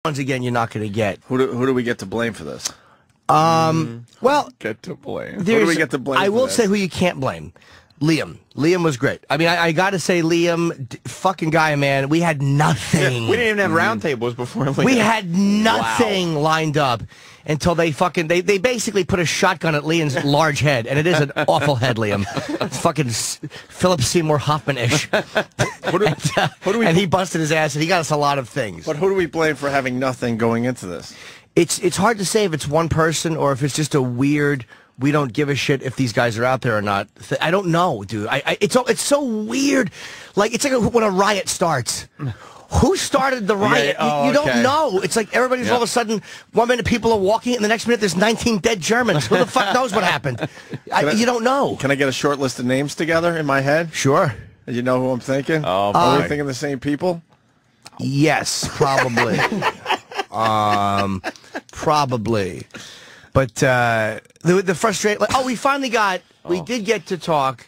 Once again, you're not going to get. Who do we get to blame for this? Well, Get to blame. Who there's- do we get to blame? I for will this? say who you can't blame. Liam. Liam was great. I mean, I got to say, Liam, fucking guy, man. We had nothing. We didn't even have roundtables before. We had nothing lined up until they basically put a shotgun at Liam's large head, and it is an awful head, Liam. It's fucking Philip Seymour Hoffman-ish. And he busted his ass, and he got us a lot of things. But who do we blame for having nothing going into this? It's hard to say if it's one person or if it's just a weird. We don't give a shit if these guys are out there or not. I don't know, dude. It's so weird. Like it's like when a riot starts. Who started the riot? Yeah, you don't know. It's like everybody's all of a sudden, 1 minute people are walking, and the next minute there's 19 dead Germans. Who the fuck knows what happened? You don't know. Can I get a short list of names together in my head? Sure. You know who I'm thinking? Oh, are we thinking the same people? Yes, probably. Probably. But the frustration. Like, we finally got. We did get to talk.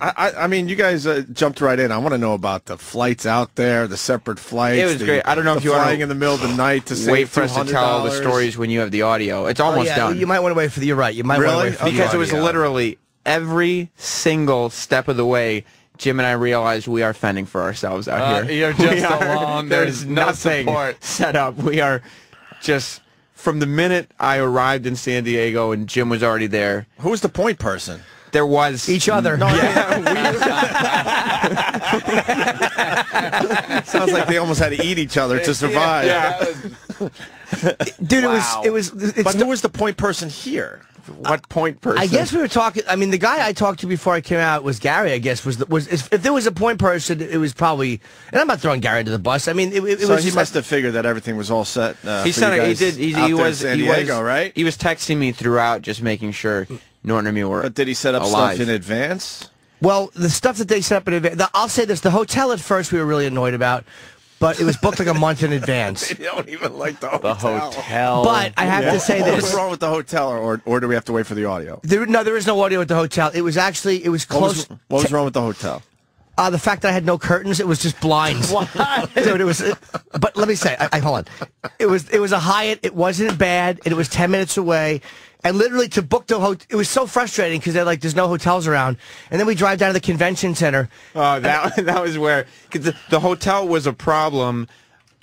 I mean, you guys jumped right in. I want to know about the flights out there, the separate flights. It was great. I don't know if you want flying in the middle of the night to wait for us to tell all the $200. stories when you have the audio. It's almost done. You might want to wait for the. You're right. You might want to wait for the Because it was audio. literally every single step of the way. Jim and I realized we are fending for ourselves out here. You're just alone. There's no nothing support. set up. We are just from the minute I arrived in San Diego and Jim was already there. Who was the point person? There was each other. No, sounds like they almost had to eat each other to survive. Dude, Wow. it was. But who was the point person here? what point person? I guess we were talking. I mean, the guy I talked to before I came out was Gary. I guess was if there was a point person, it was probably. And I'm not throwing Gary to the bus. I mean, it So was. he must have figured that everything was all set. He sent it. He did. He was. San He Diego, was. right? He was texting me throughout, just making sure Norton and me were. But did he set up alive. stuff in advance? Well, the stuff that they set up in advance. I'll say this: the hotel at first we were really annoyed about, but it was booked like a month in advance. They don't even like the hotel. The hotel. But I have to say What's this: wrong with the hotel, or do we have to wait for the audio? there is no audio at the hotel. It was close. What was wrong with the hotel? The fact that I had no curtains, it was just blinds. Dude, it was. But let me say, hold on. It was a Hyatt. It wasn't bad, and it was 10 minutes away. And literally to book the hotel, it was so frustrating because there's no hotels around. And then we drive down to the convention center. Oh, that was where cause the hotel was a problem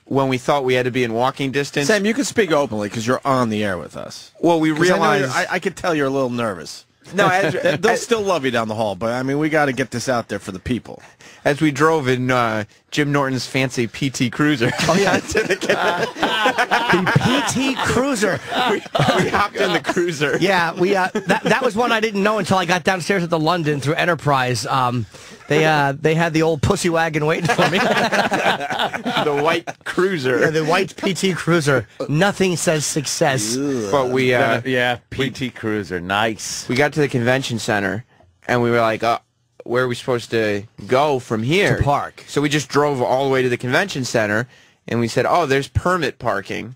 when we thought we had to be in walking distance. Sam, you can speak openly because you're on the air with us. Well, we 'Cause realized. I could tell you're a little nervous. No, They'll still love you down the hall, but I mean, we got to get this out there for the people. as we drove in Jim Norton's fancy PT Cruiser. Oh yeah, The PT Cruiser. we hopped in the cruiser. Yeah, that was one I didn't know until I got downstairs at the London through Enterprise. They had the old pussy wagon waiting for me. The white cruiser. Yeah, the white PT Cruiser. Nothing says success. But we yeah, PT Cruiser. Nice. we got to the convention center, and we were like, where are we supposed to go from here? To park. So we just drove all the way to the convention center, and we said, oh, there's permit parking.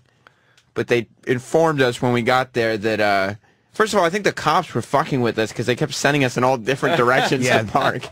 But they informed us when we got there that, first of all, I think the cops were fucking with us because they kept sending us in all different directions Yeah. to park.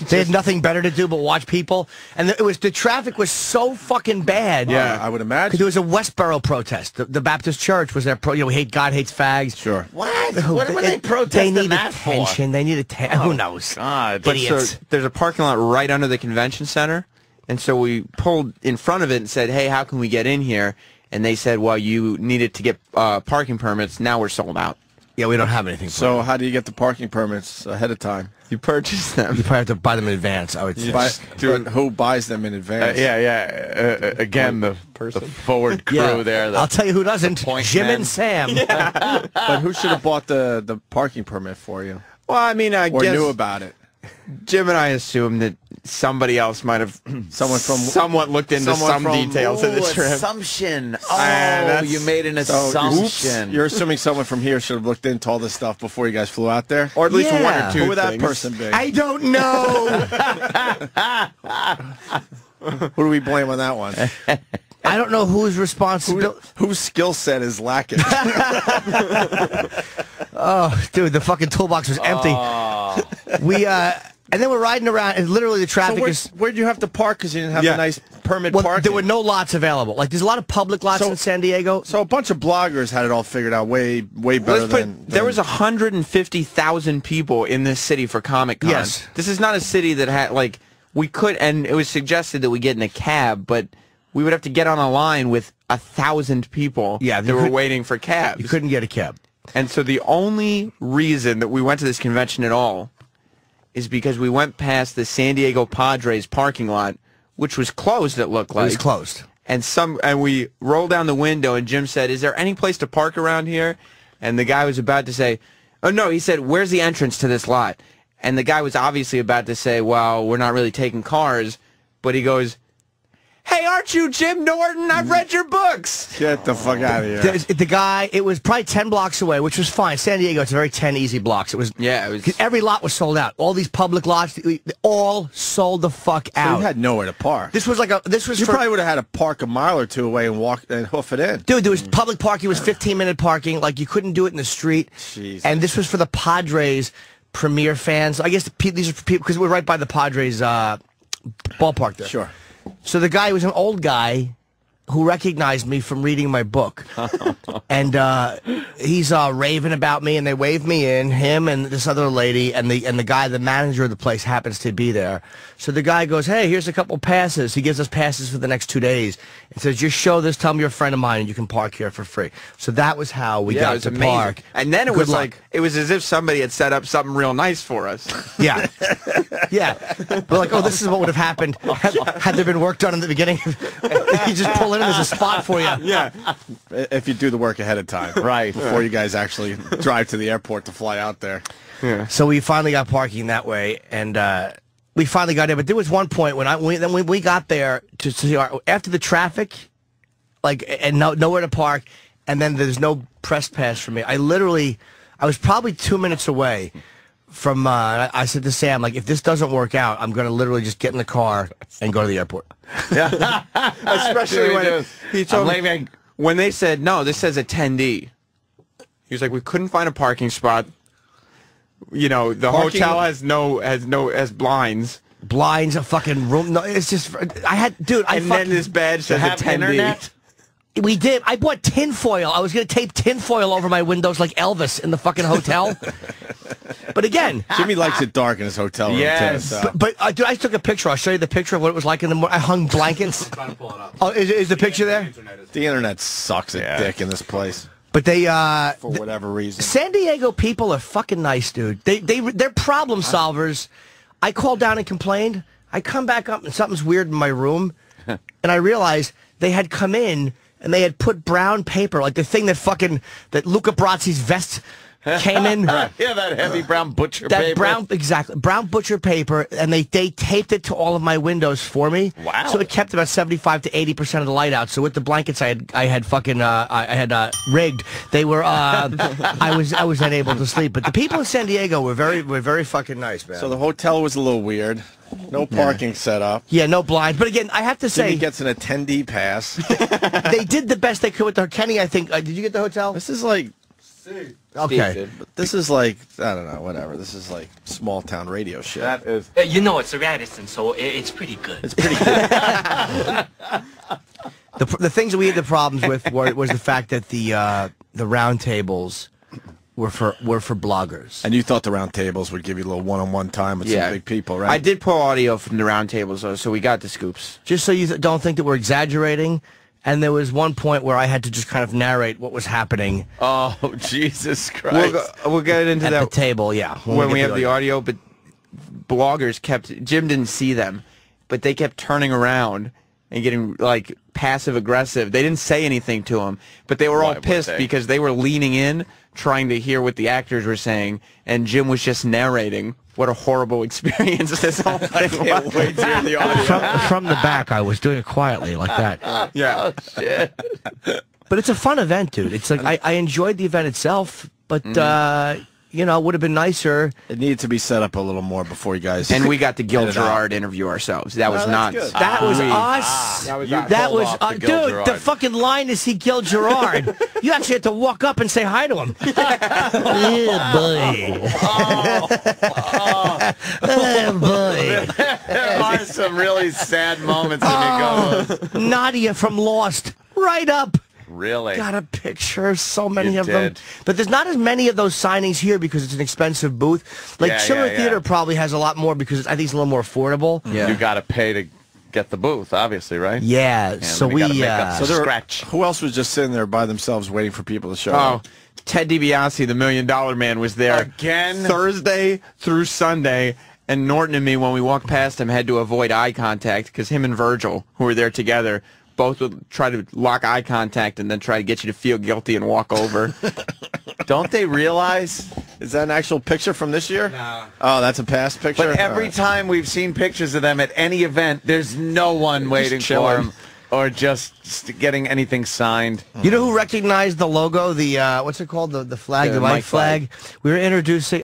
They had nothing better to do but watch people, and the traffic was so fucking bad. Yeah, I would imagine. Because there was a Westboro protest. The Baptist Church was there. We hate God hates fags. Sure. What? What were they They protesting need that for? attention. They need attention. Who knows? God. But Idiots. so there's a parking lot right under the convention center, and so we pulled in front of it and said, hey, how can we get in here? And they said, well, you needed to get parking permits. Now we're sold out. Yeah, we don't have anything. So how do you get the parking permits ahead of time? You purchased them. You probably have to buy them in advance, I would say. But who buys them in advance? Again, the forward crew there. I'll tell you who doesn't. point Jim men. and Sam. But who should have bought the parking permit for you? Well, I mean, I Or guess knew about it? Jim and I assumed that somebody else might have somewhat looked into some details of the trip. Assumption. that's- You made an So, assumption. You're assuming someone from here should have looked into all this stuff before you guys flew out there? Or at least Yeah. one or two Who would that things. person be? I don't know. Who do we blame on that one? I don't know who's responsible. Whose skill set is lacking? Oh, dude, the fucking toolbox was empty. We And then we're riding around, and literally the traffic is... Where'd you have to park because you didn't have a nice permit parking? There were no lots available. Like, there's a lot of public lots in San Diego. So a bunch of bloggers had it all figured out way better than... There was 150,000 people in this city for Comic-Con. Yes. This is not a city that had, like, we could, and it was suggested that we get in a cab, but we would have to get on a line with 1,000 people that were waiting for cabs. You couldn't get a cab. And so the only reason that we went to this convention at all is because we went past the San Diego Padres parking lot, which was closed, it looked like. It was closed. And we rolled down the window, and Jim said, "Is there any place to park around here?" And the guy was about to say, "Oh, no," he said, "Where's the entrance to this lot?" And the guy was obviously about to say, "Well, we're not really taking cars," but he goes, "Hey, aren't you Jim Norton? I've read your books." Get the fuck out of here. The guy, it was probably 10 blocks away, which was fine. San Diego, it's a very 10 easy blocks. It was, every lot was sold out. All these public lots, all sold the fuck out. So you had nowhere to park. This was You probably would have had to park a mile or two away and walk and hoof it in. Dude, there was public parking. It was 15-minute parking. Like, you couldn't do it in the street. Jesus. And this was for the Padres premier fans. I guess these are people, because we're right by the Padres ballpark there. Sure. So the guy was an old guy who recognized me from reading my book. And he's raving about me, and they waved me in, him and this other lady, and the guy, the manager of the place, happens to be there. So the guy goes, "Hey, here's a couple passes." He gives us passes for the next 2 days and says, "Just show this, tell me you're a friend of mine, and you can park here for free." So that was how we got to park. And then it was like, it was as if somebody had set up something real nice for us. Yeah. Yeah. We're like, oh, this is what would have happened had there been work done in the beginning. You just pull in and there's a spot for you. Yeah. If you do the work ahead of time. Right. Before you guys actually drive to the airport to fly out there. Yeah. So we finally got parking that way, and we finally got in. But there was one point when we got there to see after the traffic, like, and nowhere to park, and then there's no press pass for me. I was probably 2 minutes away from, I said to Sam, like, if this doesn't work out, I'm going to literally just get in the car and go to the airport. Yeah. Especially when he told me, when they said, "No, this says attendee." He was like, "We couldn't find a parking spot. You know, the hotel has blinds." Blinds, a fucking room. No, it's just, I had, dude, and then this badge says attendee. Internet? We did. I bought tinfoil. I was going to tape tinfoil over my windows like Elvis in the fucking hotel. But again, Jimmy likes it dark in his hotel room. Yes. Too, so. But dude, I took a picture. I'll show you the picture of what it was like in the morning. I hung blankets. I'm trying to pull it up. Oh, is the picture there? The internet sucks a dick in this place. But they, for whatever reason. San Diego people are fucking nice, dude. They're problem solvers. I called down and complained. I come back up and something's weird in my room, and I realized they had come in and they had put brown paper, like the thing that Luca Brazzi's vest came in. Yeah, that heavy brown butcher paper. Brown butcher paper, and they taped it to all of my windows for me. Wow. So it kept about 75 to 80% of the light out. So with the blankets I had rigged, they were I was unable to sleep. But the people in San Diego were very fucking nice, man. So the hotel was a little weird. No parking set up. Yeah, no blinds. But again, I have to say, Jimmy gets an attendee pass. they did the best they could with Kenny. I think. Did you get the hotel? This is like. Okay. But this is like, I don't know, whatever. This is like small town radio shit. That is. You know, it's a Radisson, so it's pretty good. It's pretty good. The things that we had the problems with was the fact that the round tables were for bloggers. And you thought the round tables would give you a little one-on-one time with some big people, right? I did pull audio from the round tables, though, so we got the scoops. Just so you don't think that we're exaggerating. And there was one point where I had to just kind of narrate what was happening. Oh, Jesus Christ. We'll get into at that the table, yeah. When we have the audio, but bloggers Jim didn't see them, but they kept turning around and getting, like, passive-aggressive. They didn't say anything to him, but they were all pissed because they were leaning in, trying to hear what the actors were saying, and Jim was just narrating what a horrible experience this whole thing was. Can't wait to hear the audio. From the back, I was doing it quietly like that. Yeah. Oh, shit. But it's a fun event, dude. It's like I enjoyed the event itself, but you know, would have been nicer. It needed to be set up a little more before you guys. And we got the Gil Edit out. Gerard interview ourselves. That was not. good. That was us. That was us. Dude, Gerard. the fucking line is he killed Gerard. You actually had to walk up and say hi to him. Yeah, boy. Oh, boy. There are some really sad moments when you go. Nadia from Lost, right up. Really? Got a picture of so many You of them. did. But there's not as many of those signings here because it's an expensive booth. Like Yeah, Chiller yeah, Theater yeah. probably has a lot more because I think it's a little more affordable. Yeah. You got to pay to get the booth, obviously, right? Yeah, so then we... gotta make up So some there, scratch. who else was just sitting there by themselves waiting for people to show Oh, up? Ted DiBiase, the $1 Million Man, was there Again? Thursday through Sunday. And Norton and me, when we walked past him, had to avoid eye contact because him and Virgil, who were there together, both would try to lock eye contact and then try to get you to feel guilty and walk over. Don't they realize? Is that an actual picture from this year? No. Oh, that's a past picture? But every All right. time we've seen pictures of them at any event, there's no one waiting for chilling. them or just getting anything signed. You know who recognized the logo, the, what's it called, the flag, Yeah, the the white Mike flag. flag? We were introducing...